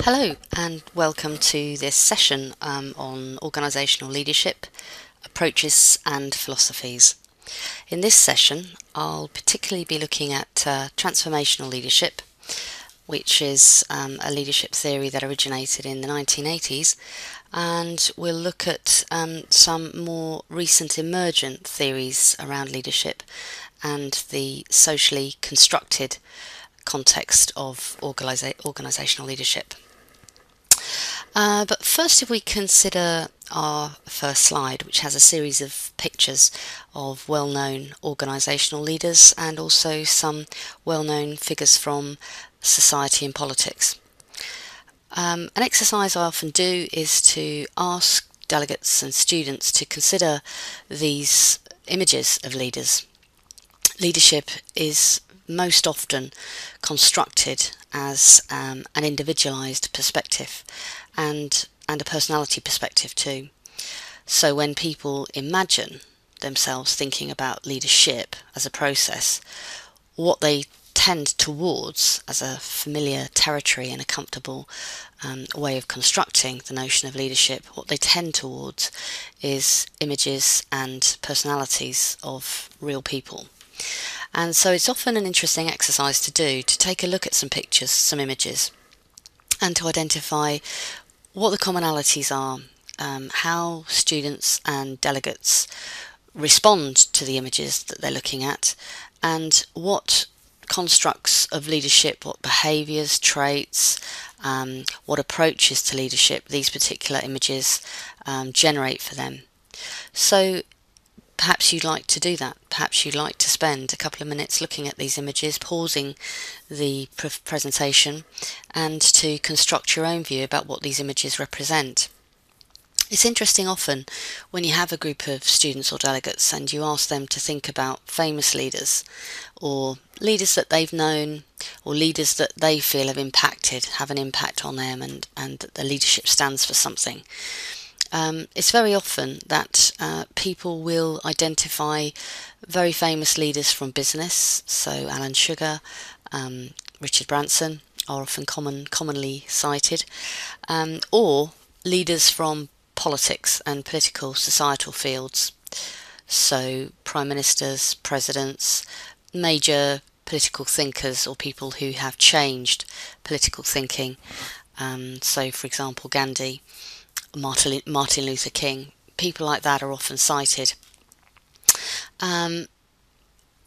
Hello, and welcome to this session on organisational leadership, approaches and philosophies. In this session, I'll particularly be looking at transformational leadership, which is a leadership theory that originated in the 1980s, and we'll look at some more recent emergent theories around leadership and the socially constructed context of organisational leadership. But first, if we consider our first slide, which has a series of pictures of well-known organisational leaders and also some well-known figures from society and politics. An exercise I often do is to ask delegates and students to consider these images of leaders. Leadership is most often constructed as an individualized perspective and a personality perspective too. So when people imagine themselves thinking about leadership as a process, what they tend towards as a familiar territory and a comfortable way of constructing the notion of leadership, what they tend towards is images and personalities of real people. And so it's often an interesting exercise to do, to take a look at some pictures, some images, and to identify what the commonalities are, how students and delegates respond to the images that they're looking at, and what constructs of leadership, what behaviours, traits, what approaches to leadership these particular images generate for them. So perhaps you'd like to do that. Perhaps you'd like to spend a couple of minutes looking at these images, pausing the presentation, and to construct your own view about what these images represent. It's interesting often when you have a group of students or delegates and you ask them to think about famous leaders or leaders that they've known or leaders that they feel have an impact on them and that their leadership stands for something. It's very often that people will identify very famous leaders from business, so Alan Sugar, Richard Branson are often commonly cited, or leaders from politics and political societal fields, so prime ministers, presidents, major political thinkers or people who have changed political thinking, so for example Gandhi, Martin Luther King, people like that are often cited.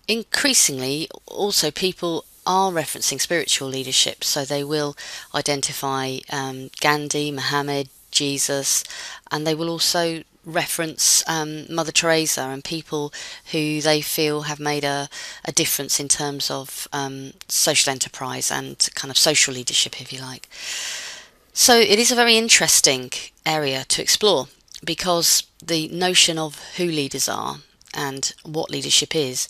Increasingly, also people are referencing spiritual leadership, so they will identify Gandhi, Muhammad, Jesus, and they will also reference Mother Teresa and people who they feel have made a difference in terms of social enterprise and kind of social leadership, if you like. So it is a very interesting area to explore because the notion of who leaders are and what leadership is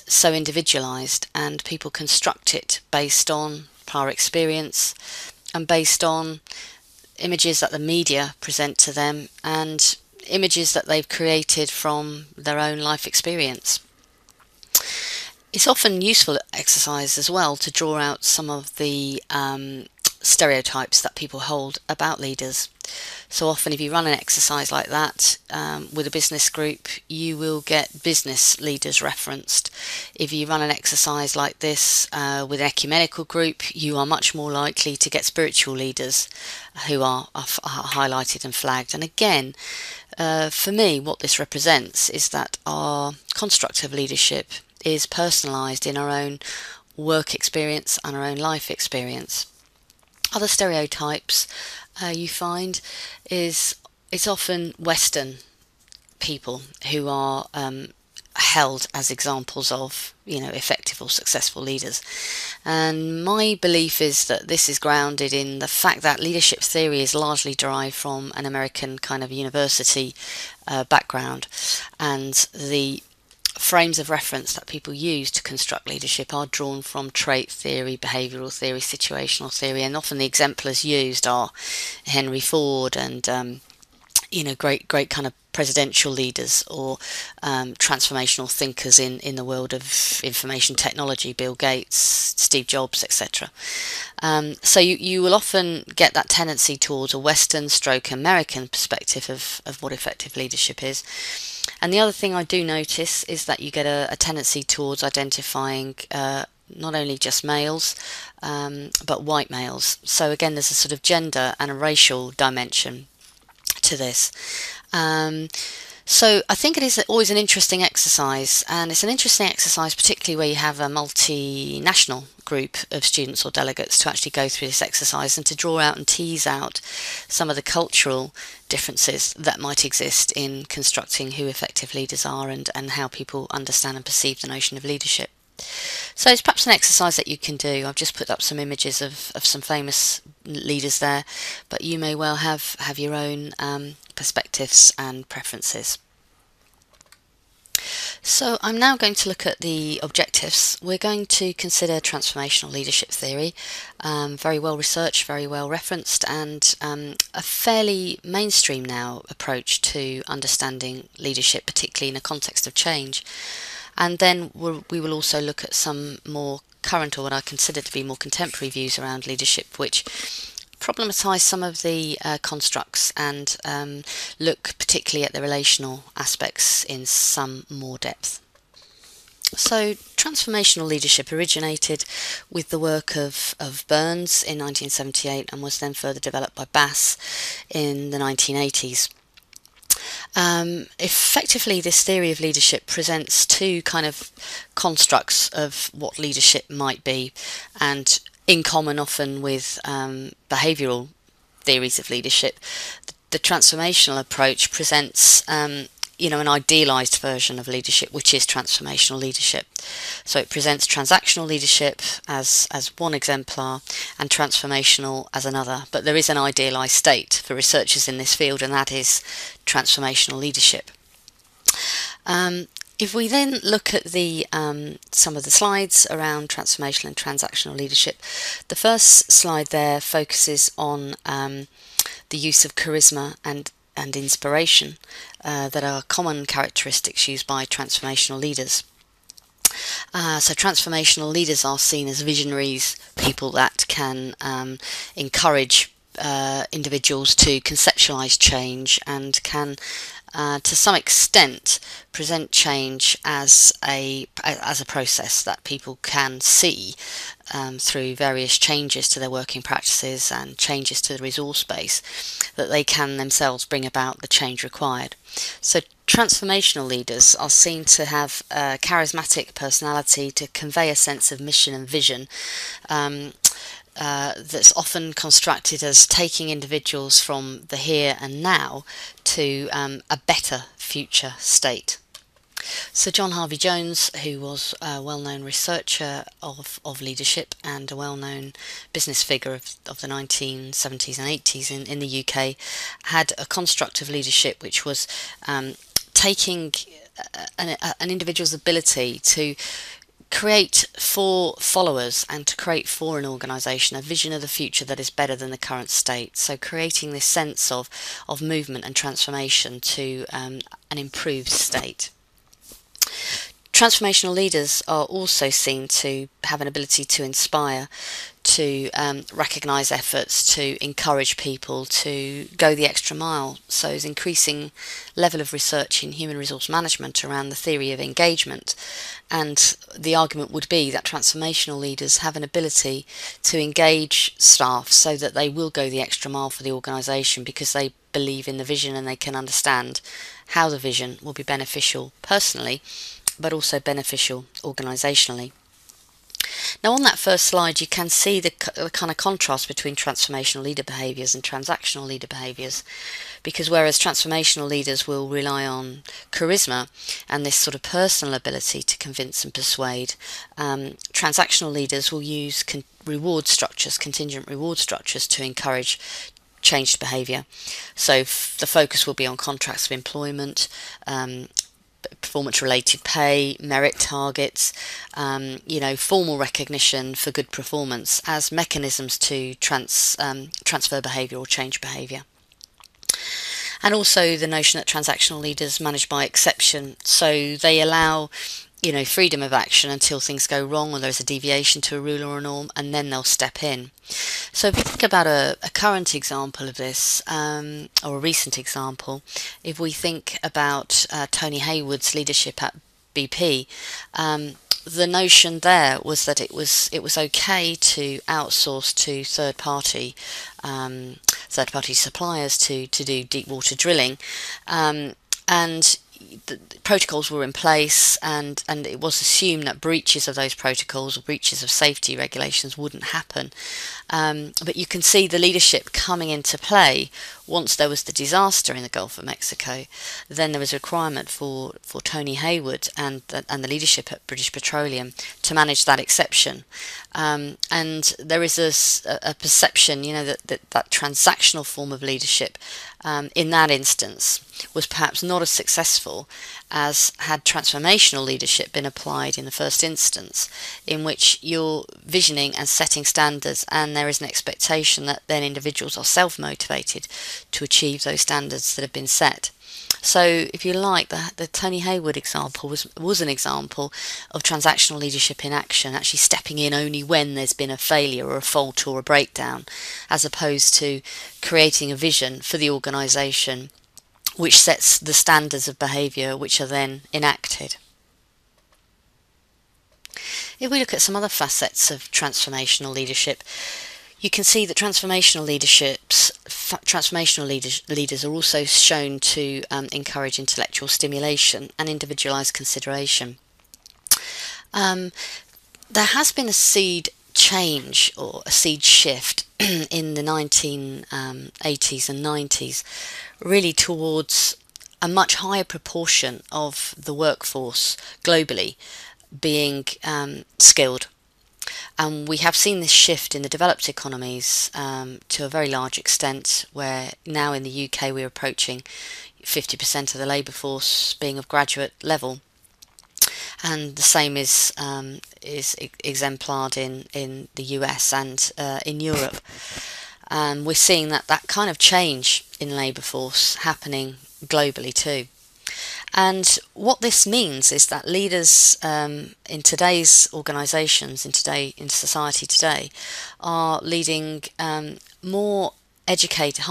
so individualized, and people construct it based on prior experience and based on images that the media present to them and images that they've created from their own life experience. It's often useful exercise as well to draw out some of the stereotypes that people hold about leaders. So often if you run an exercise like that with a business group, you will get business leaders referenced. If you run an exercise like this with an ecumenical group, you are much more likely to get spiritual leaders who are highlighted and flagged. And again, for me, what this represents is that our construct of leadership is personalised in our own work experience and our own life experience. Other stereotypes you find is it's often Western people who are held as examples of, effective or successful leaders. And my belief is that this is grounded in the fact that leadership theory is largely derived from an American kind of university background, and the frames of reference that people use to construct leadership are drawn from trait theory, behavioural theory, situational theory, and often the exemplars used are Henry Ford and great kind of presidential leaders or transformational thinkers in the world of information technology, Bill Gates, Steve Jobs, etc. So you will often get that tendency towards a Western stroke American perspective of what effective leadership is. And the other thing I do notice is that you get a tendency towards identifying not only just males, but white males. So again, there's a sort of gender and a racial dimension to this. So I think it is always an interesting exercise, and it's an interesting exercise particularly where you have a multinational group of students or delegates to actually go through this exercise and to draw out and tease out some of the cultural differences that might exist in constructing who effective leaders are and how people understand and perceive the notion of leadership. So it's perhaps an exercise that you can do. I've just put up some images of some famous leaders there, but you may well have your own perspectives and preferences. So I'm now going to look at the objectives. We're going to consider transformational leadership theory, very well researched, very well referenced, and a fairly mainstream now approach to understanding leadership, particularly in a context of change. And then we will also look at some more current, or what I consider to be more contemporary views around leadership, which problematise some of the constructs and look particularly at the relational aspects in some more depth. So transformational leadership originated with the work of Burns in 1978 and was then further developed by Bass in the 1980s. Effectively, this theory of leadership presents two kind of constructs of what leadership might be, and in common often with behavioural theories of leadership, the transformational approach presents an idealised version of leadership, which is transformational leadership. So it presents transactional leadership as one exemplar and transformational as another. But there is an idealised state for researchers in this field, and that is transformational leadership. If we then look at the some of the slides around transformational and transactional leadership, the first slide there focuses on the use of charisma and inspiration that are common characteristics used by transformational leaders. So transformational leaders are seen as visionaries, people that can encourage individuals to conceptualize change and can to some extent present change as a process that people can see through various changes to their working practices and changes to the resource base, that they can themselves bring about the change required. So transformational leaders are seen to have a charismatic personality, to convey a sense of mission and vision that's often constructed as taking individuals from the here and now to a better future state. So John Harvey Jones, who was a well-known researcher of leadership and a well-known business figure of the 1970s and 80s in the UK, had a construct of leadership which was taking an individual's ability to create for followers and to create for an organisation a vision of the future that is better than the current state. So creating this sense of movement and transformation to an improved state. Transformational leaders are also seen to have an ability to inspire, to recognise efforts, to encourage people to go the extra mile. So there's increasing level of research in human resource management around the theory of engagement, and the argument would be that transformational leaders have an ability to engage staff so that they will go the extra mile for the organisation because they believe in the vision and they can understand how the vision will be beneficial personally but also beneficial organisationally. Now on that first slide you can see the kind of contrast between transformational leader behaviours and transactional leader behaviours, because whereas transformational leaders will rely on charisma and this sort of personal ability to convince and persuade, transactional leaders will use reward structures, contingent reward structures, to encourage changed behaviour. So the focus will be on contracts of employment, performance-related pay, merit targets, formal recognition for good performance as mechanisms to transfer behaviour or change behaviour. And also the notion that transactional leaders manage by exception, so they allow freedom of action until things go wrong or there's a deviation to a rule or a norm, and then they'll step in. So if you think about a current example of this, or a recent example, if we think about Tony Hayward's leadership at BP, the notion there was that it was okay to outsource to third party suppliers to do deep water drilling, and the protocols were in place, and it was assumed that breaches of those protocols or breaches of safety regulations wouldn't happen. But you can see the leadership coming into play once there was the disaster in the Gulf of Mexico. Then there was a requirement for Tony Hayward and the leadership at British Petroleum to manage that exception. And there is a perception, that transactional form of leadership in that instance was perhaps not as successful as had transformational leadership been applied in the first instance, in which you're visioning and setting standards, and there is an expectation that then individuals are self-motivated to achieve those standards that have been set. So, if you like, the Tony Hayward example was an example of transactional leadership in action, actually stepping in only when there's been a failure or a fault or a breakdown, as opposed to creating a vision for the organisation which sets the standards of behaviour which are then enacted. If we look at some other facets of transformational leadership, you can see that transformational leaders are also shown to encourage intellectual stimulation and individualised consideration. There has been a seed change or a seed shift in the 1980s and 90s, really towards a much higher proportion of the workforce globally being skilled. And we have seen this shift in the developed economies to a very large extent, where now in the UK we're approaching 50% of the labour force being of graduate level. And the same is exemplared in the US and in Europe. We're seeing that kind of change in labour force happening globally too. And what this means is that leaders in today's organisations, in society today, are leading more educated,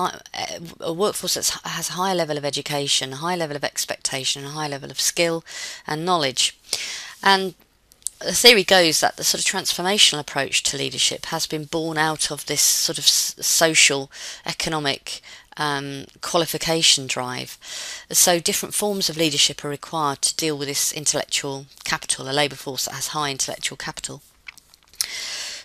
a workforce that has a higher level of education, a high level of expectation, a high level of skill and knowledge. And the theory goes that the sort of transformational approach to leadership has been born out of this sort of social, economic qualification drive. So different forms of leadership are required to deal with this intellectual capital, a labour force that has high intellectual capital.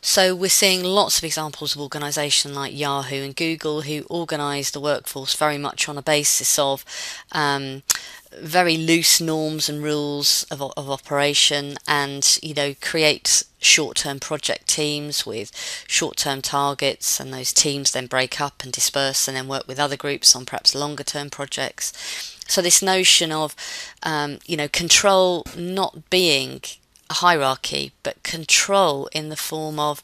So we're seeing lots of examples of organisations like Yahoo and Google who organise the workforce very much on a basis of very loose norms and rules of operation, and create short-term project teams with short-term targets, and those teams then break up and disperse and then work with other groups on perhaps longer-term projects. So this notion of control not being a hierarchy, but control in the form of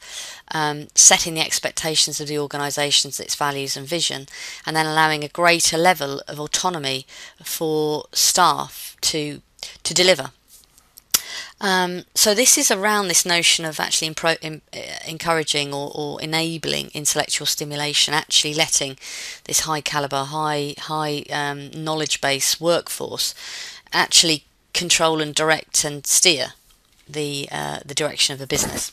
setting the expectations of the organisations, its values and vision, and then allowing a greater level of autonomy for staff to deliver. So this is around this notion of actually encouraging or enabling intellectual stimulation, actually letting this high calibre, high knowledge base workforce actually control and direct and steer the direction of the business.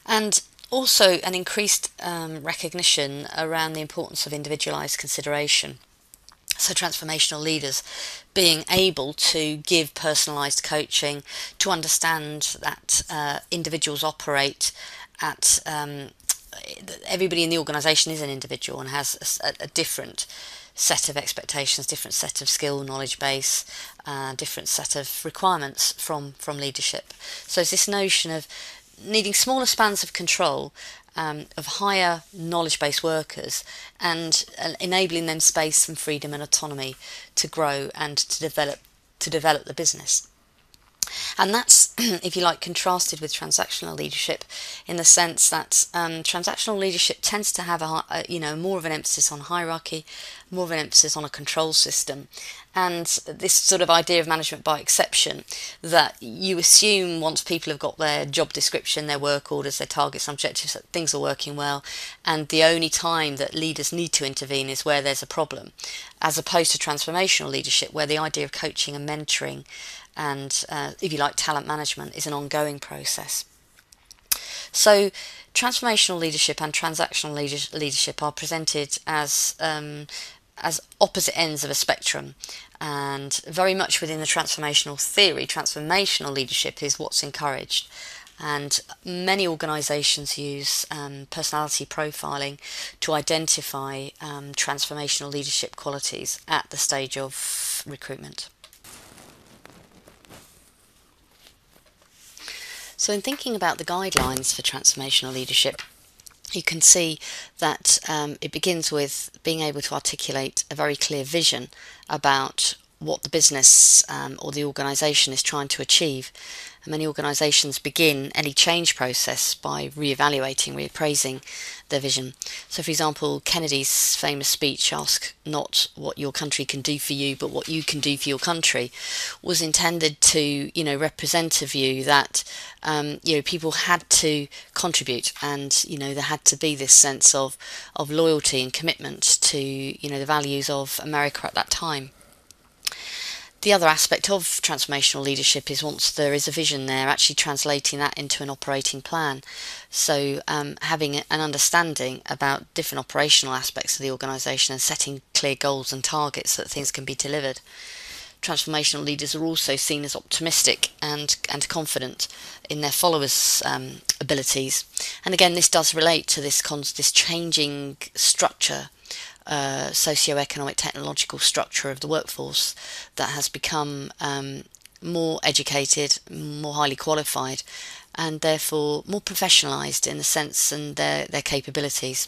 And also an increased recognition around the importance of individualised consideration. So transformational leaders being able to give personalised coaching, to understand that individuals operate at everybody in the organisation is an individual and has a different set of expectations, different set of skill, knowledge base, different set of requirements from leadership. So it's this notion of needing smaller spans of control, of higher knowledge-based workers, and enabling them space and freedom and autonomy to grow and to develop the business. And that's, if you like, contrasted with transactional leadership, in the sense that transactional leadership tends to have more of an emphasis on hierarchy, more of an emphasis on a control system, and this sort of idea of management by exception, that you assume once people have got their job description, their work orders, their targets and objectives, that things are working well, and the only time that leaders need to intervene is where there's a problem, as opposed to transformational leadership, where the idea of coaching and mentoring and, if you like, talent management is an ongoing process. So transformational leadership and transactional leadership are presented as opposite ends of a spectrum, and very much within the transformational theory, transformational leadership is what's encouraged. And many organisations use personality profiling to identify transformational leadership qualities at the stage of recruitment. So in thinking about the guidelines for transformational leadership, you can see that it begins with being able to articulate a very clear vision about what the business or the organisation is trying to achieve. And many organisations begin any change process by re-evaluating, reappraising their vision. So, for example, Kennedy's famous speech, "Ask not what your country can do for you, but what you can do for your country," was intended to, represent a view that, people had to contribute, and, there had to be this sense of loyalty and commitment to, the values of America at that time. The other aspect of transformational leadership is, once there is a vision there, actually translating that into an operating plan. So having an understanding about different operational aspects of the organisation and setting clear goals and targets so that things can be delivered. Transformational leaders are also seen as optimistic and confident in their followers' abilities. And again, this does relate to this changing structure, socio-economic, technological structure of the workforce that has become more educated, more highly qualified, and therefore more professionalised in the sense and their capabilities.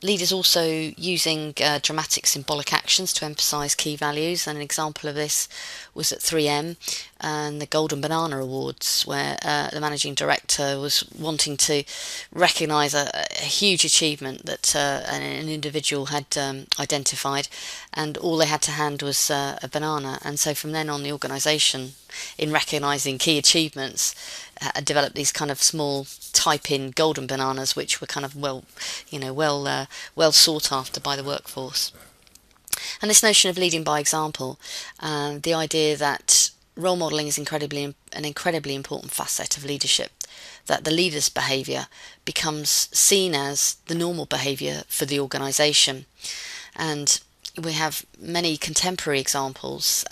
Leaders also using dramatic symbolic actions to emphasise key values, and an example of this was at 3M and the Golden Banana Awards, where the managing director was wanting to recognise a huge achievement that an individual had identified, and all they had to hand was a banana. And so from then on, the organisation, in recognising key achievements, developed these kind of small type-in golden bananas, which were kind of well sought after by the workforce. And this notion of leading by example, the idea that role modelling is an incredibly important facet of leadership, that the leader's behaviour becomes seen as the normal behaviour for the organisation. And we have many contemporary examples,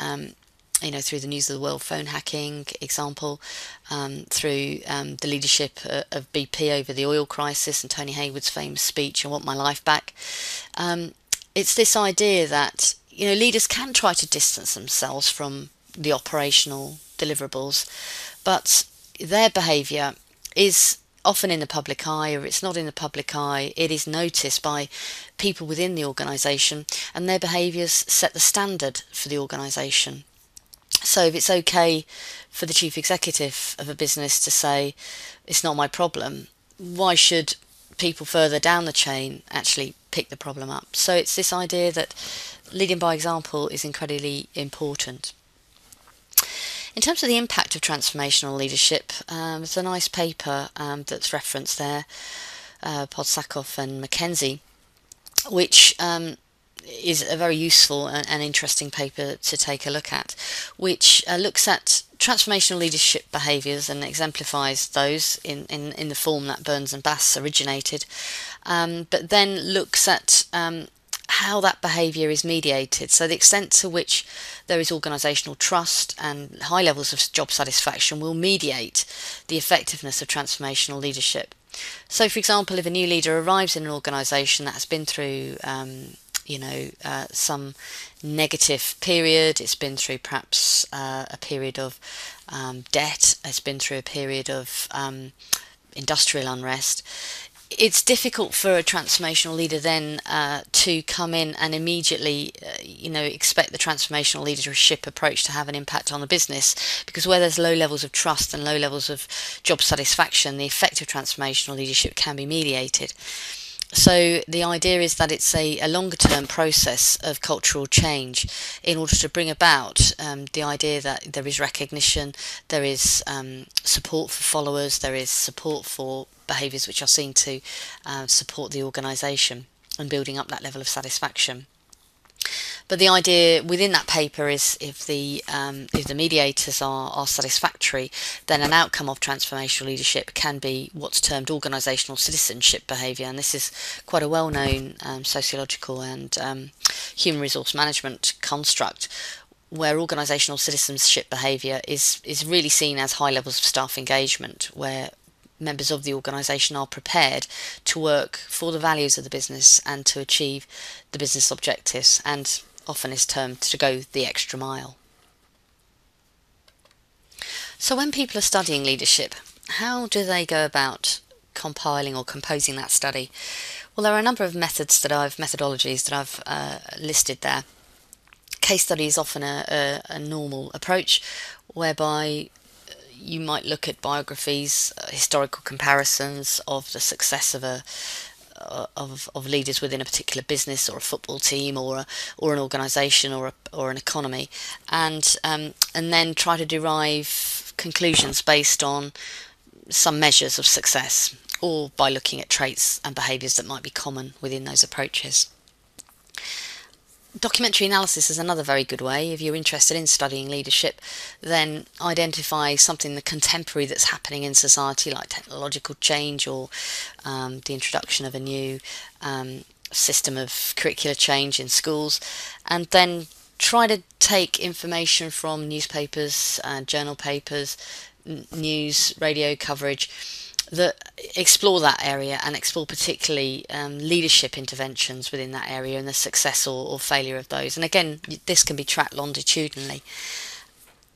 through the News of the World phone hacking example, through the leadership of BP over the oil crisis and Tony Hayward's famous speech, "I want my life back." It's this idea that, leaders can try to distance themselves from the operational deliverables, but their behaviour is often in the public eye, or it's not in the public eye, it is noticed by people within the organisation, and their behaviours set the standard for the organisation. So if it's okay for the chief executive of a business to say, "It's not my problem," why should people further down the chain actually pick the problem up? So it's this idea that leading by example is incredibly important. In terms of the impact of transformational leadership, there's a nice paper that's referenced there, Podsakoff and McKenzie, which is a very useful and interesting paper to take a look at, which looks at transformational leadership behaviours and exemplifies those in the form that Burns and Bass originated, but then looks at how that behaviour is mediated, so the extent to which there is organisational trust and high levels of job satisfaction will mediate the effectiveness of transformational leadership. So, for example, if a new leader arrives in an organisation that has been through some negative period, it's been through perhaps a period of debt, it's been through a period of industrial unrest, it's difficult for a transformational leader then to come in and immediately, expect the transformational leadership approach to have an impact on the business, because where there's low levels of trust and low levels of job satisfaction, the effective transformational leadership can be mediated. So the idea is that it's a longer term process of cultural change in order to bring about the idea that there is recognition, there is support for followers, there is support for behaviours which are seen to support the organisation and building up that level of satisfaction. But the idea within that paper is if the mediators are satisfactory, then an outcome of transformational leadership can be what's termed organisational citizenship behaviour, and this is quite a well-known sociological and human resource management construct, where organisational citizenship behaviour is really seen as high levels of staff engagement, where members of the organisation are prepared to work for the values of the business and to achieve the business objectives, and often is termed to go the extra mile. So when people are studying leadership, how do they go about compiling or composing that study? Well, there are a number of methodologies that I've listed there. Case study is often a normal approach, whereby you might look at biographies, historical comparisons of the success of leaders within a particular business or a football team or an organisation or an economy, and then try to derive conclusions based on some measures of success, or by looking at traits and behaviours that might be common within those approaches. Documentary analysis is another very good way. If you're interested in studying leadership, then identify something contemporary that's happening in society, like technological change or the introduction of a new system of curricular change in schools, and then try to take information from newspapers, journal papers, news, radio coverage that explore that area and explore particularly leadership interventions within that area and the success or failure of those. And again, this can be tracked longitudinally.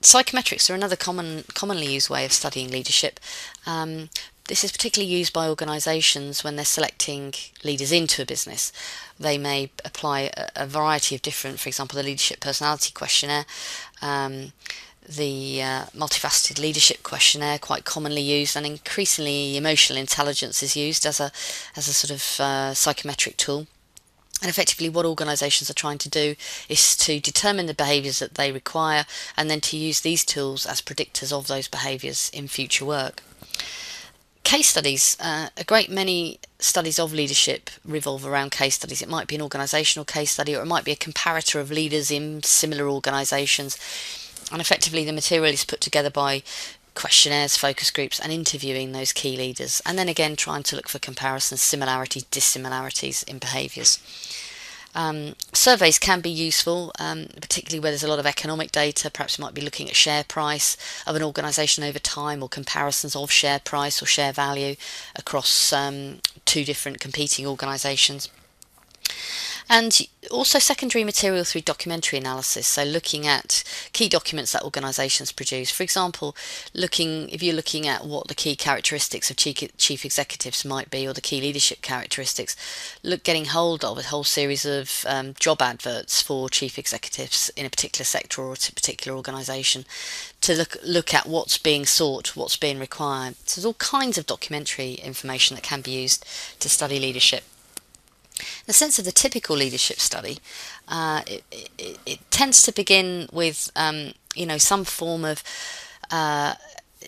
Psychometrics are another commonly used way of studying leadership. This is particularly used by organisations when they're selecting leaders into a business. They may apply a variety of different, for example, the Leadership Personality Questionnaire, the multifaceted leadership questionnaire, quite commonly used, and increasingly emotional intelligence is used as a sort of psychometric tool. And effectively what organisations are trying to do is to determine the behaviours that they require, and then to use these tools as predictors of those behaviours in future work. Case studies, a great many studies of leadership revolve around case studies. It might be an organisational case study, or it might be a comparator of leaders in similar organisations. And effectively the material is put together by questionnaires, focus groups, and interviewing those key leaders, and then again trying to look for comparisons, similarities, dissimilarities in behaviours. Surveys can be useful, particularly where there's a lot of economic data. Perhaps you might be looking at share price of an organisation over time, or comparisons of share price or share value across two different competing organisations. And also secondary material through documentary analysis, so looking at key documents that organisations produce. For example, if you're looking at what the key characteristics of chief executives might be, or the key leadership characteristics, getting hold of a whole series of job adverts for chief executives in a particular sector or a particular organisation, to look at what's being sought, what's being required. So there's all kinds of documentary information that can be used to study leadership. In the sense of the typical leadership study, it tends to begin with some form of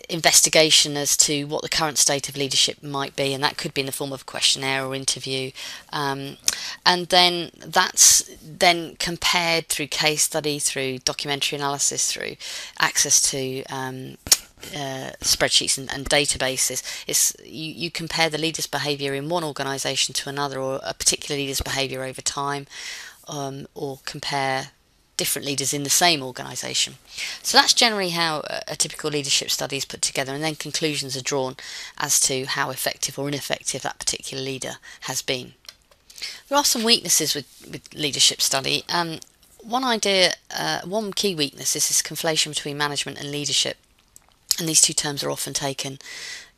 investigation as to what the current state of leadership might be, and that could be in the form of a questionnaire or interview, and then that's then compared through case study, through documentary analysis, through access to spreadsheets and databases. You compare the leader's behaviour in one organisation to another, or a particular leader's behaviour over time, or compare different leaders in the same organisation. So that's generally how a typical leadership study is put together, and then conclusions are drawn as to how effective or ineffective that particular leader has been. There are some weaknesses with leadership study. One key weakness is this conflation between management and leadership. And these two terms are often taken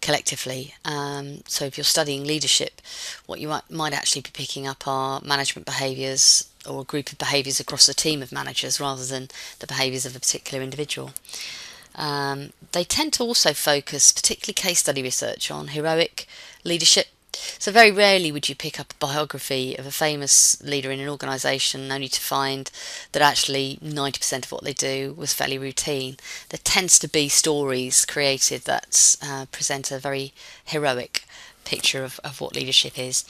collectively. So if you're studying leadership, what you might actually be picking up are management behaviours or a group of behaviours across a team of managers rather than the behaviours of a particular individual. They tend to also focus, particularly case study research, on heroic leadership. So very rarely would you pick up a biography of a famous leader in an organisation only to find that actually 90% of what they do was fairly routine. There tends to be stories created that present a very heroic picture of what leadership is,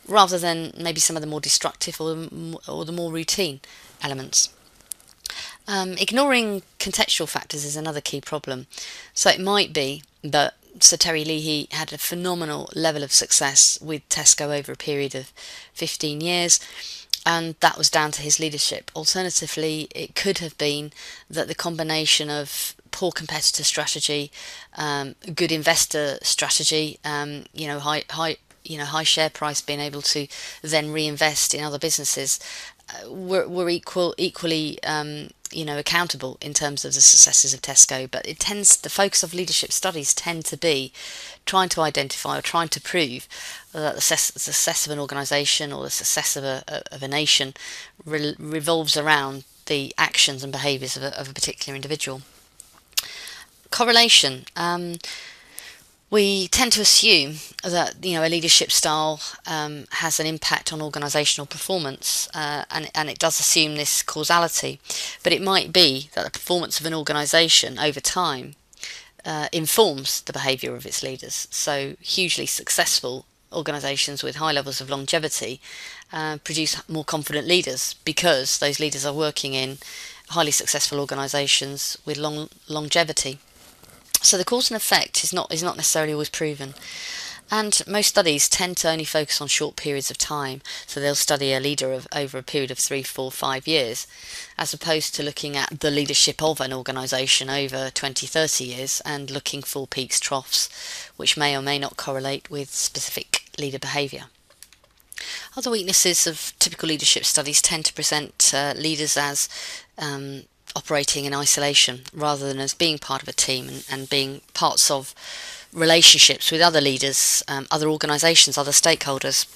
rather than maybe some of the more destructive or the more routine elements. Ignoring contextual factors is another key problem. So it might be that Sir Terry Leahy had a phenomenal level of success with Tesco over a period of 15 years, and that was down to his leadership. Alternatively, it could have been that the combination of poor competitor strategy, good investor strategy, high share price, being able to then reinvest in other businesses, were equally accountable in terms of the successes of Tesco. But the focus of leadership studies tend to be trying to identify or trying to prove that the success of an organisation or the success of a nation revolves around the actions and behaviours of a particular individual. Correlation. We tend to assume that a leadership style has an impact on organisational performance, and it does assume this causality. But it might be that the performance of an organisation over time informs the behaviour of its leaders. So hugely successful organisations with high levels of longevity produce more confident leaders because those leaders are working in highly successful organisations with long longevity. So the cause and effect is not necessarily always proven, and most studies tend to only focus on short periods of time. So they'll study a leader over a period of 3, 4, 5 years, as opposed to looking at the leadership of an organisation over 20, 30 years and looking for peaks, troughs, which may or may not correlate with specific leader behaviour. Other weaknesses of typical leadership studies tend to present leaders as operating in isolation rather than as being part of a team and being parts of relationships with other leaders, other organisations, other stakeholders.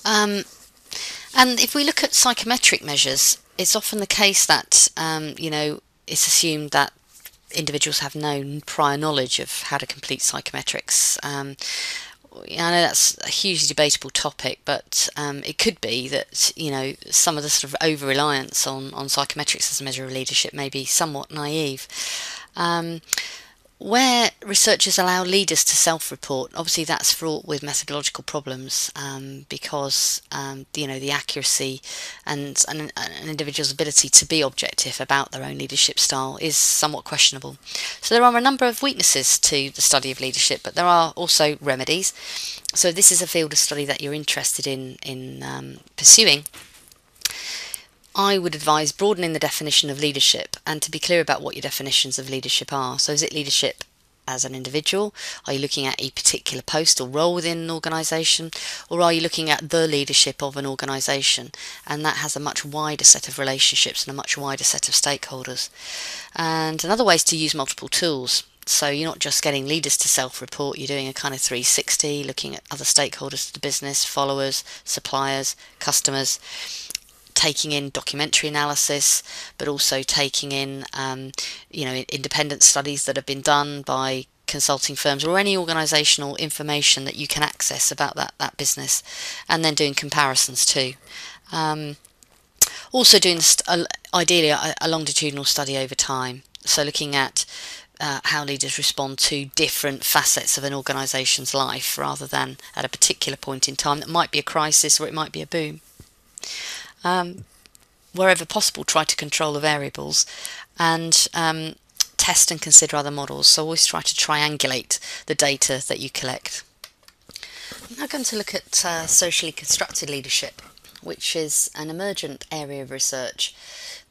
And if we look at psychometric measures, it's often the case that it's assumed that individuals have no prior knowledge of how to complete psychometrics. I know that's a hugely debatable topic, but it could be that some of the sort of over-reliance on psychometrics as a measure of leadership may be somewhat naive. Where researchers allow leaders to self-report, obviously that's fraught with methodological problems because the accuracy and an individual's ability to be objective about their own leadership style is somewhat questionable. So there are a number of weaknesses to the study of leadership, but there are also remedies. So this is a field of study that you're interested in pursuing. I would advise broadening the definition of leadership and to be clear about what your definitions of leadership are. So is it leadership as an individual? Are you looking at a particular post or role within an organisation? Or are you looking at the leadership of an organisation? And that has a much wider set of relationships and a much wider set of stakeholders. And another way is to use multiple tools. So you're not just getting leaders to self-report, you're doing a kind of 360, looking at other stakeholders of the business, followers, suppliers, customers, taking in documentary analysis, but also taking in independent studies that have been done by consulting firms or any organisational information that you can access about that business, and then doing comparisons too. Also doing ideally a longitudinal study over time, so looking at how leaders respond to different facets of an organisation's life rather than at a particular point in time that might be a crisis or it might be a boom. Wherever possible, try to control the variables and test and consider other models. So always try to triangulate the data that you collect. I'm now going to look at socially constructed leadership, which is an emergent area of research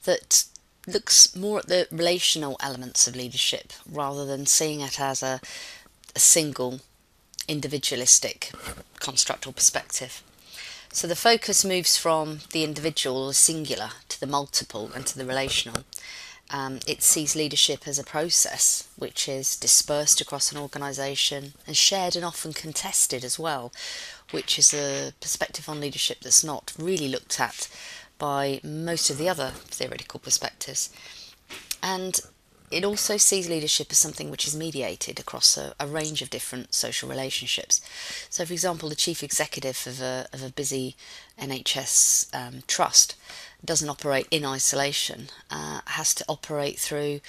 that looks more at the relational elements of leadership rather than seeing it as a single individualistic construct or perspective. So the focus moves from the individual or singular to the multiple and to the relational. It sees leadership as a process which is dispersed across an organisation and shared and often contested as well, which is a perspective on leadership that's not really looked at by most of the other theoretical perspectives. And it also sees leadership as something which is mediated across a range of different social relationships. So, for example, the chief executive of a busy NHS trust doesn't operate in isolation, has to operate through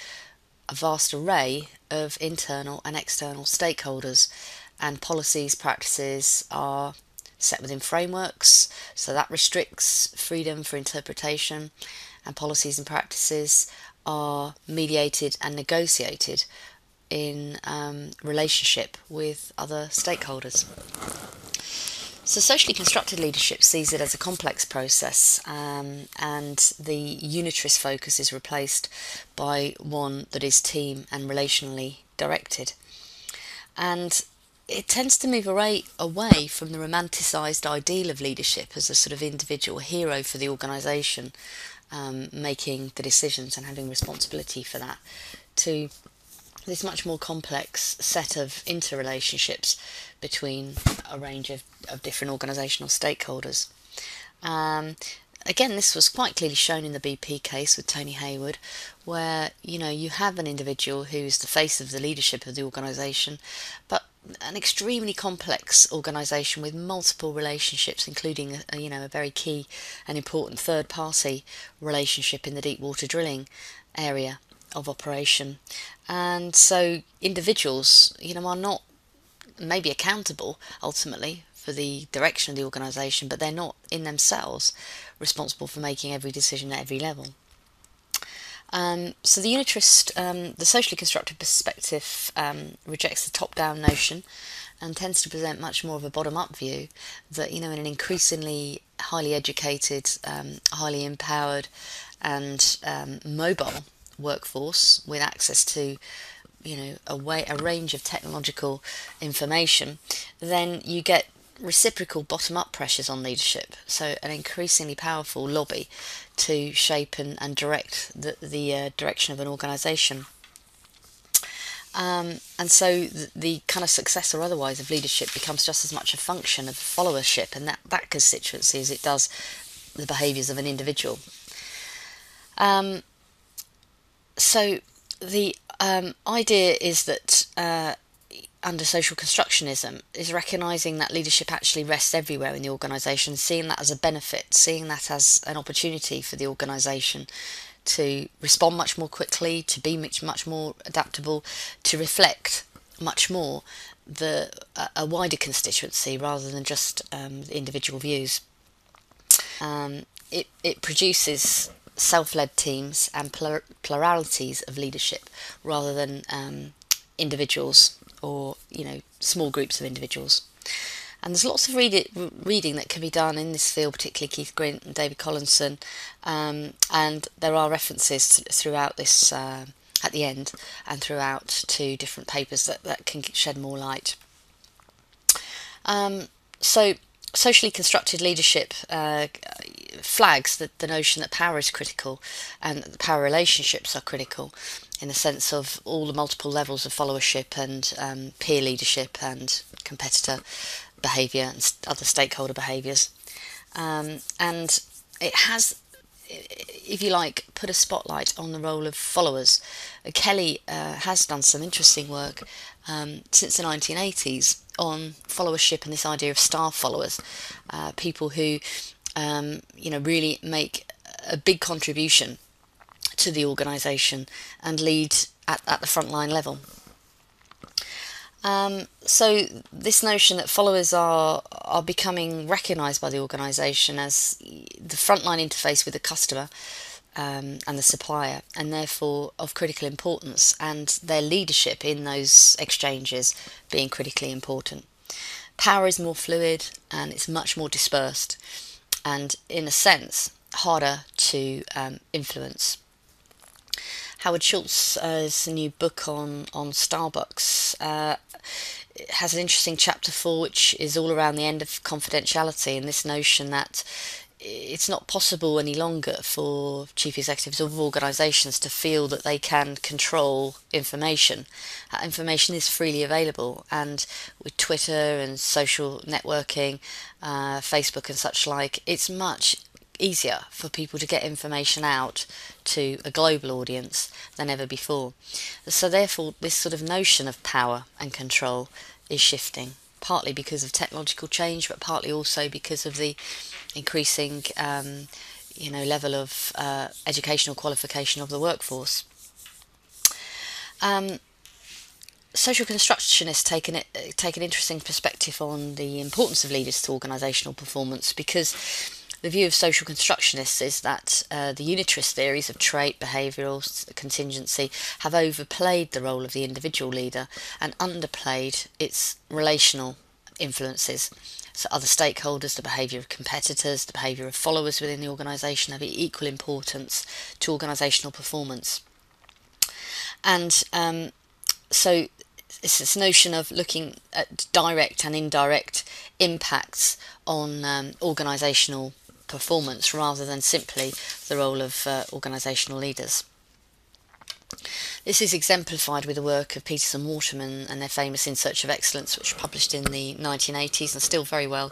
a vast array of internal and external stakeholders, and policies, practices are set within frameworks, so that restricts freedom for interpretation, and policies and practices are mediated and negotiated in relationship with other stakeholders. So socially constructed leadership sees it as a complex process, and the unitarist focus is replaced by one that is team and relationally directed. And it tends to move away from the romanticised ideal of leadership as a sort of individual hero for the organisation, making the decisions and having responsibility for that, to this much more complex set of interrelationships between a range of different organisational stakeholders. Again, this was quite clearly shown in the BP case with Tony Hayward, where you have an individual who's the face of the leadership of the organisation, but an extremely complex organisation with multiple relationships, including a very key and important third party relationship in the deep water drilling area of operation. And so individuals are not maybe accountable ultimately for the direction of the organisation, but they're not in themselves responsible for making every decision at every level. So the unitarist, the socially constructed perspective rejects the top-down notion and tends to present much more of a bottom-up view that, in an increasingly highly educated, highly empowered and mobile workforce with access to a range of technological information, then you get reciprocal bottom-up pressures on leadership, so an increasingly powerful lobby to shape and direct the direction of an organisation. And so the kind of success or otherwise of leadership becomes just as much a function of followership and that constituency as it does the behaviours of an individual. So the idea is that under social constructionism is recognising that leadership actually rests everywhere in the organisation, seeing that as a benefit, seeing that as an opportunity for the organisation to respond much more quickly, to be much more adaptable, to reflect much more a wider constituency rather than just individual views. It produces self-led teams and pluralities of leadership rather than individuals or small groups of individuals. And there's lots of reading that can be done in this field, particularly Keith Grint and David Collinson, and there are references throughout this at the end and throughout to different papers that can shed more light. So socially constructed leadership flags the notion that power is critical and that the power relationships are critical in the sense of all the multiple levels of followership and peer leadership and competitor behaviour and other stakeholder behaviours. And it has, if you like, put a spotlight on the role of followers. Kelly has done some interesting work since the 1980s on followership and this idea of star followers, people who really make a big contribution to the organisation and lead at the frontline level. So this notion that followers are becoming recognised by the organisation as the frontline interface with the customer and the supplier, and therefore of critical importance, and their leadership in those exchanges being critically important. Power is more fluid and it's much more dispersed and, in a sense, harder to influence. Howard Schultz's new book on Starbucks has an interesting chapter 4, which is all around the end of confidentiality and this notion that it's not possible any longer for chief executives of organisations to feel that they can control information. That information is freely available, and with Twitter and social networking, Facebook and such like, it's much easier for people to get information out to a global audience than ever before. So therefore, this sort of notion of power and control is shifting, partly because of technological change, but partly also because of the increasing level of educational qualification of the workforce. Social constructionists take an interesting perspective on the importance of leaders to organisational performance, because the view of social constructionists is that the unitarist theories of trait, behavioural, contingency have overplayed the role of the individual leader and underplayed its relational influences. So other stakeholders, the behaviour of competitors, the behaviour of followers within the organisation have equal importance to organisational performance. And so it's this notion of looking at direct and indirect impacts on organisational performance rather than simply the role of organisational leaders. This is exemplified with the work of Peters and Waterman and their famous In Search of Excellence, which was published in the 1980s and still very well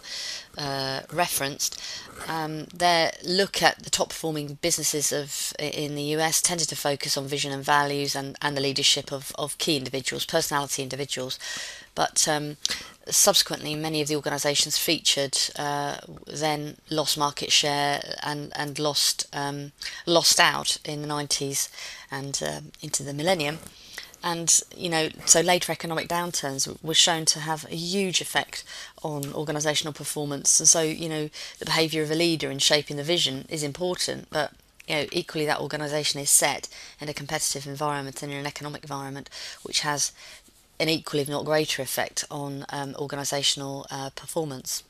referenced. Their look at the top performing businesses in the US tended to focus on vision and values and the leadership of key individuals, personality individuals. But subsequently, many of the organisations featured then lost market share and lost out in the 90s and into the millennium. And, so later economic downturns were shown to have a huge effect on organisational performance. And so, the behaviour of a leader in shaping the vision is important, but, equally that organisation is set in a competitive environment and in an economic environment which has an equal, if not greater, effect on organisational performance.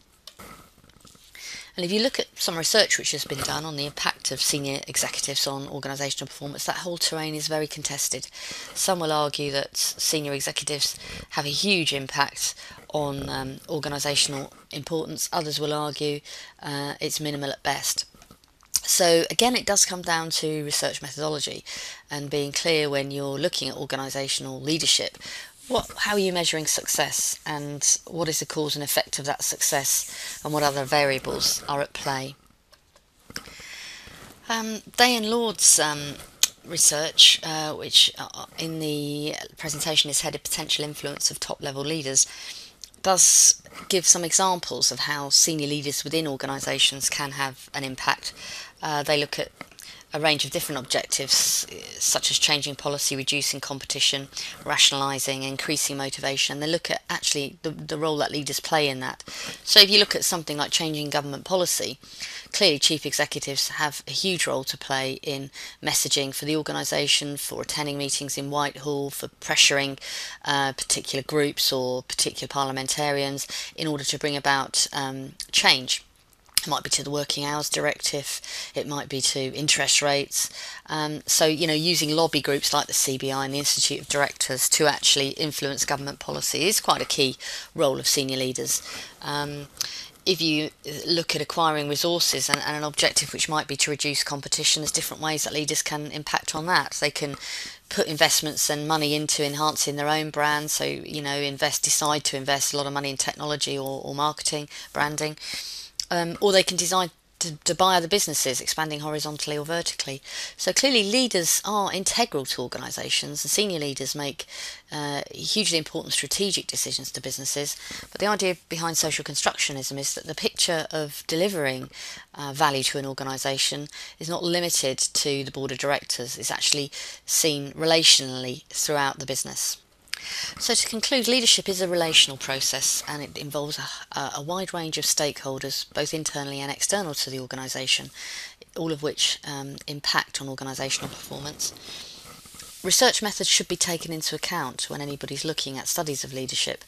And if you look at some research which has been done on the impact of senior executives on organisational performance, that whole terrain is very contested. Some will argue that senior executives have a huge impact on organisational importance. Others will argue it's minimal at best. So again, it does come down to research methodology and being clear when you're looking at organisational leadership. How are you measuring success, and what is the cause and effect of that success, and what other variables are at play? Day and Lord's research, which in the presentation is headed Potential Influence of Top-Level Leaders, does give some examples of how senior leaders within organisations can have an impact. They look at a range of different objectives, such as changing policy, reducing competition, rationalising, increasing motivation, and they look at actually the role that leaders play in that. So if you look at something like changing government policy, clearly chief executives have a huge role to play in messaging for the organisation, for attending meetings in Whitehall, for pressuring particular groups or particular parliamentarians in order to bring about change. It might be to the Working Hours Directive, it might be to interest rates. So, using lobby groups like the CBI and the Institute of Directors to actually influence government policy is quite a key role of senior leaders. If you look at acquiring resources and an objective which might be to reduce competition, there's different ways that leaders can impact on that. They can put investments and money into enhancing their own brand, so, decide to invest a lot of money in technology or marketing, branding. Or they can decide to buy other businesses, expanding horizontally or vertically. So clearly leaders are integral to organisations, and senior leaders make hugely important strategic decisions to businesses. But the idea behind social constructionism is that the picture of delivering value to an organisation is not limited to the board of directors. It's actually seen relationally throughout the business. So to conclude, leadership is a relational process, and it involves a wide range of stakeholders, both internally and external to the organisation, all of which impact on organisational performance. Research methods should be taken into account when anybody's looking at studies of leadership.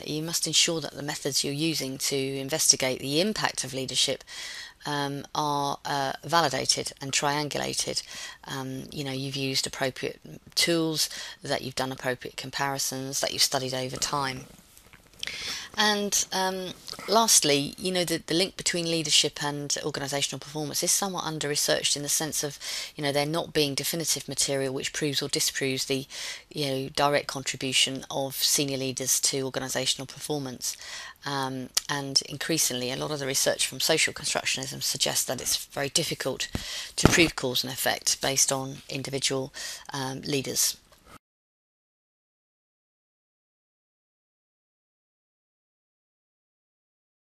You must ensure that the methods you're using to investigate the impact of leadership are validated and triangulated. You've used appropriate tools, that you've done appropriate comparisons, that you've studied over time. And lastly, the link between leadership and organisational performance is somewhat under-researched in the sense of, there not being definitive material which proves or disproves the, direct contribution of senior leaders to organisational performance. And increasingly, a lot of the research from social constructionism suggests that it's very difficult to prove cause and effect based on individual leaders.